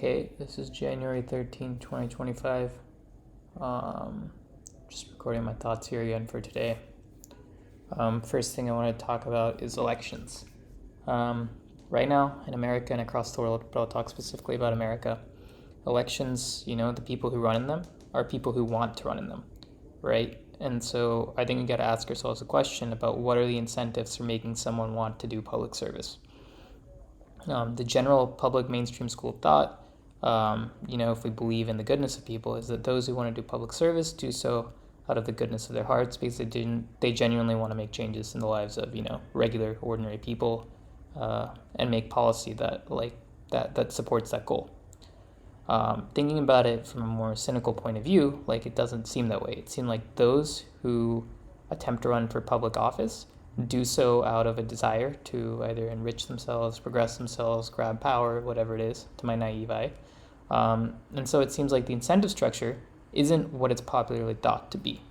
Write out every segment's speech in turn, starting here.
Okay, this is January 13th, 2025. Just recording my thoughts here again for today. First thing I want to talk about is elections. Right now in America and across the world, but I'll talk specifically about America, elections, the people who run in them are people who want to run in them, right? And so I think we got to ask ourselves a question about what are the incentives for making someone want to do public service. The general public mainstream school of thought, if we believe in the goodness of people, is that those who want to do public service do so out of the goodness of their hearts because they genuinely want to make changes in the lives of regular ordinary people, and make policy that supports that goal. Thinking about it from a more cynical point of view, it doesn't seem that way. It seems like those who attempt to run for public office do so out of a desire to either enrich themselves, progress themselves, grab power, whatever it is, to my naive eye. And so it seems like the incentive structure isn't what it's popularly thought to be.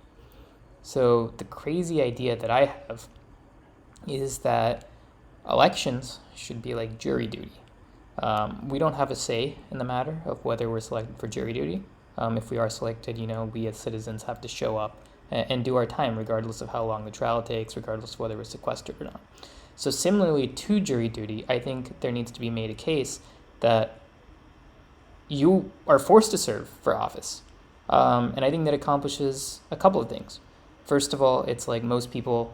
So the crazy idea that I have is that elections should be like jury duty. We don't have a say in the matter of whether we're selected for jury duty. If we are selected, we as citizens have to show up and do our time, regardless of how long the trial takes, regardless of whether we're sequestered or not. So similarly to jury duty, I think there needs to be made a case that you are forced to serve for office. And I think that accomplishes a couple of things. First of all, it's like most people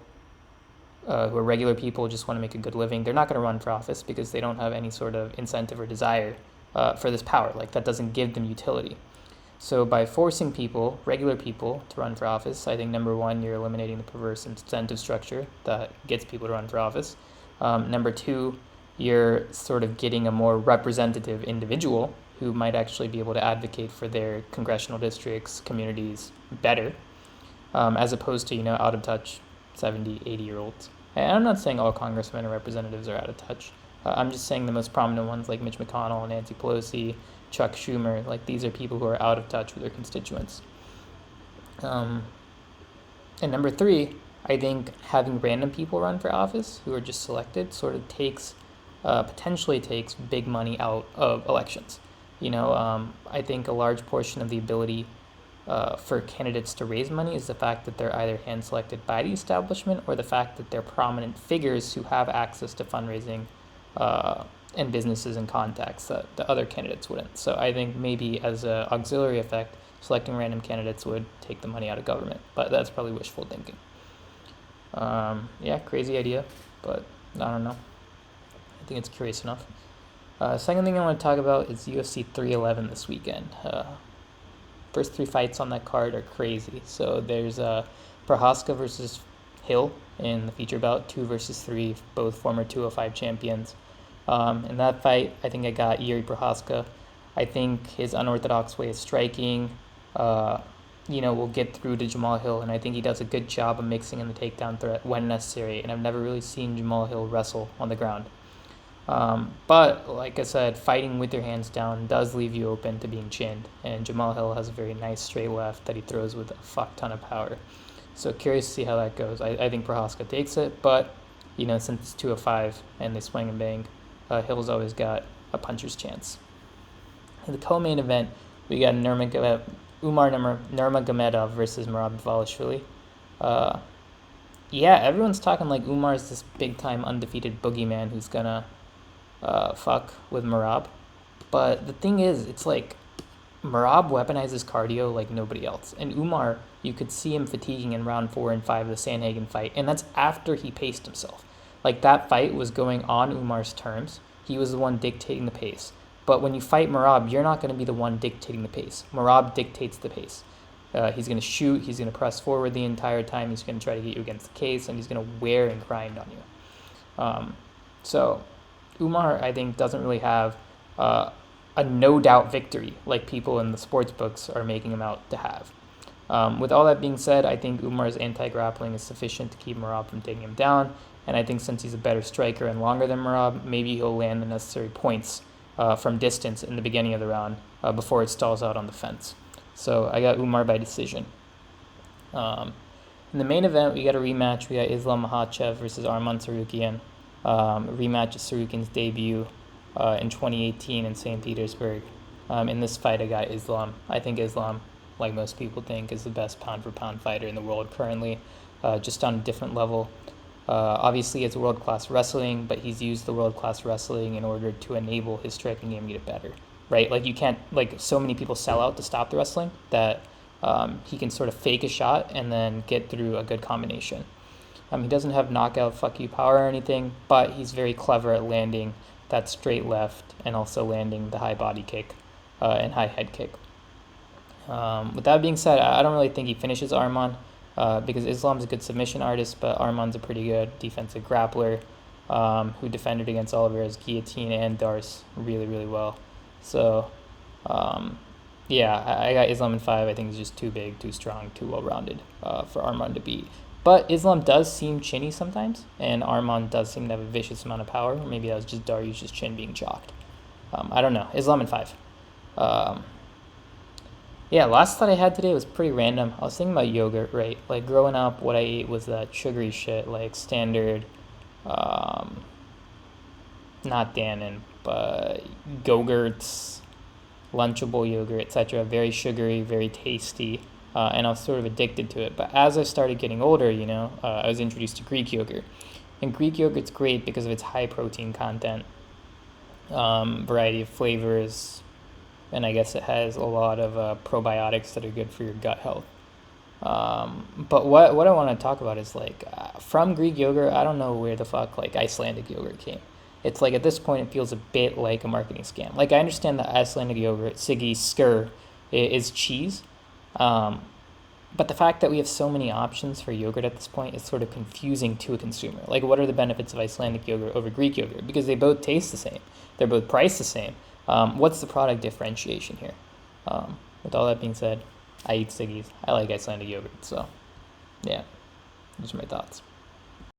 who are regular people just want to make a good living. They're not going to run for office because they don't have any sort of incentive or desire for this power. That doesn't give them utility. So by forcing people, regular people, to run for office, I think number one, you're eliminating the perverse incentive structure that gets people to run for office. Number two, you're sort of getting a more representative individual who might actually be able to advocate for their congressional districts, communities better, as opposed to, out of touch 70, 80-year-olds. And I'm not saying all congressmen or representatives are out of touch. I'm just saying the most prominent ones like Mitch McConnell, Nancy Pelosi, Chuck Schumer, these are people who are out of touch with their constituents. And number three, I think having random people run for office who are just selected sort of potentially takes big money out of elections. I think a large portion of the ability for candidates to raise money is the fact that they're either hand-selected by the establishment or the fact that they're prominent figures who have access to fundraising and businesses and contacts that the other candidates wouldn't. So I think maybe as an auxiliary effect, selecting random candidates would take the money out of government, but that's probably wishful thinking. Crazy idea, but I don't know. I think it's curious enough. Second thing I want to talk about is UFC 311 this weekend. First three fights on that card are crazy. So there's Prochazka versus Hill in the feature bout, 2 versus 3, both former 205 champions. In that fight, I think I got Jiri Prochazka. I think his unorthodox way of striking, will get through to Jamal Hill, and I think he does a good job of mixing in the takedown threat when necessary, and I've never really seen Jamal Hill wrestle on the ground. But, like I said, fighting with your hands down does leave you open to being chinned, and Jamal Hill has a very nice straight left that he throws with a fuck ton of power. So curious to see how that goes. I think Prochazka takes it, but, since it's 205 and they swing and bang, Hill's always got a puncher's chance. In the co-main event, we got Umar Nurmagomedov versus Merab Dvalishvili. Everyone's talking like Umar's this big-time undefeated boogeyman who's gonna fuck with Merab. But the thing is, it's like Merab weaponizes cardio like nobody else. And Umar, you could see him fatiguing in round 4 and 5 of the Sandhagen fight, and that's after he paced himself. That fight was going on Umar's terms. He was the one dictating the pace. But when you fight Merab, you're not going to be the one dictating the pace. Merab dictates the pace. He's going to shoot. He's going to press forward the entire time. He's going to try to get you against the case, and he's going to wear and grind on you. So Umar, I think, doesn't really have a no-doubt victory like people in the sports books are making him out to have. With all that being said, I think Umar's anti-grappling is sufficient to keep Merab from taking him down. And I think since he's a better striker and longer than Merab, maybe he'll land the necessary points from distance in the beginning of the round before it stalls out on the fence. So I got Umar by decision. In the main event, we got a rematch. We got Islam Makhachev versus Arman Tsarukyan. A rematch of Tsarukyan's debut in 2018 in St. Petersburg. In this fight, I got Islam. I think Islam, like most people think, is the best pound-for-pound fighter in the world currently, just on a different level. Obviously, it's world-class wrestling, but he's used the world-class wrestling in order to enable his striking game to get better, right? Like, you can't, like, so many people sell out to stop the wrestling that he can sort of fake a shot and then get through a good combination. He doesn't have knockout fuck you power or anything, but he's very clever at landing that straight left and also landing the high body kick and high head kick. With that being said, I don't really think he finishes Arman because Islam's a good submission artist, but Arman's a pretty good defensive grappler who defended against Oliveira's guillotine and Darce really, really well. So, yeah, I got Islam in 5. I think he's just too big, too strong, too well-rounded for Arman to beat. But Islam does seem chinny sometimes, and Arman does seem to have a vicious amount of power. Or maybe that was just Dariush's chin being chalked. I don't know. Islam in 5. Yeah, last thought I had today was pretty random. I was thinking about yogurt, right? Like, growing up, what I ate was that sugary shit, like standard, not Dannon, but Go-Gurts, Lunchable yogurt, etc. Very sugary, very tasty. And I was sort of addicted to it. But as I started getting older, I was introduced to Greek yogurt. And Greek yogurt's great because of its high protein content, variety of flavors, and I guess it has a lot of probiotics that are good for your gut health. But what I want to talk about is, like, from Greek yogurt, I don't know where the fuck, like, Icelandic yogurt came. It's like, at this point, it feels a bit like a marketing scam. Like, I understand that Icelandic yogurt, Siggi Skyr, is cheese. But the fact that we have so many options for yogurt at this point is sort of confusing to a consumer. Like, what are the benefits of Icelandic yogurt over Greek yogurt? Because they both taste the same. They're both priced the same. What's the product differentiation here? With all that being said, I eat Siggi's. I like Icelandic yogurt. So, yeah, those are my thoughts.